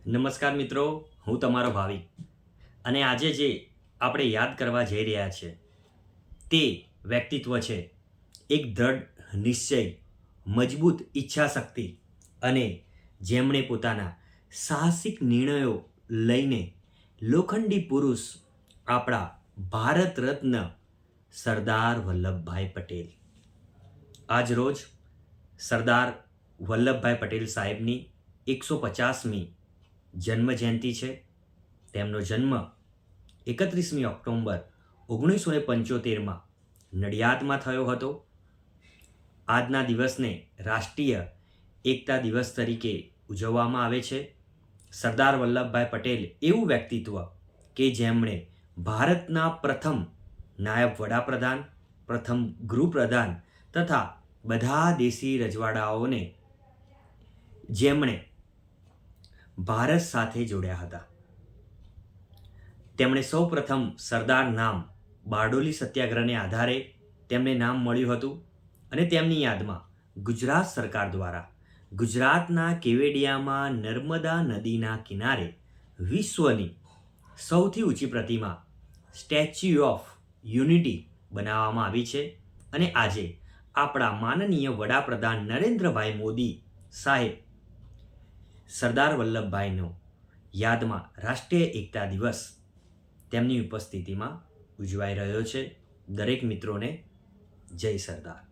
નમસ્કાર મિત્રો, હું તમારો ભાવિક અને આજે જે આપણે યાદ કરવા જઈ રહ્યા છે તે વ્યક્તિત્વ છે એક દ્રઢ નિશ્ચય, મજબૂત ઈચ્છાશક્તિ અને જેમણે પોતાના સાહસિક નિર્ણયો લઈને લોખંડી પુરુષ આપણા ભારત રત્ન સરદાર વલ્લભભાઈ પટેલ. આજ રોજ સરદાર વલ્લભભાઈ પટેલ સાહેબની 150મી જન્મજયંતિ છે. તેમનો જન્મ 31મી ઓક્ટોબર 1975માં નડિયાદમાં થયો હતો. આજના દિવસને રાષ્ટ્રીય એકતા દિવસ તરીકે ઉજવવામાં આવે છે. સરદાર વલ્લભભાઈ પટેલ એવું વ્યક્તિત્વ કે જેમણે ભારતના પ્રથમ નાયબ વડાપ્રધાન, પ્રથમ ગૃહપ્રધાન તથા બધા દેશી રજવાડાઓને જેમણે ભારત સાથે જોડ્યા હતા. તેમણે સૌપ્રથમ સરદાર નામ બારડોલી સત્યાગ્રહને આધારે તેમને નામ મળ્યું હતું અને તેમની યાદમાં ગુજરાત સરકાર દ્વારા ગુજરાતના કેવડિયામાં નર્મદા નદીના કિનારે વિશ્વની સૌથી ઊંચી પ્રતિમા સ્ટેચ્યુ ઓફ યુનિટી બનાવવામાં આવી છે અને આજે આપણા માનનીય વડાપ્રધાન નરેન્દ્રભાઈ મોદી સાહેબ સરદાર વલ્લભભાઈનો યાદમાં રાષ્ટ્રીય એકતા દિવસ તેમની ઉપસ્થિતિમાં ઉજવાઈ રહ્યો છે. દરેક મિત્રોને જય સરદાર.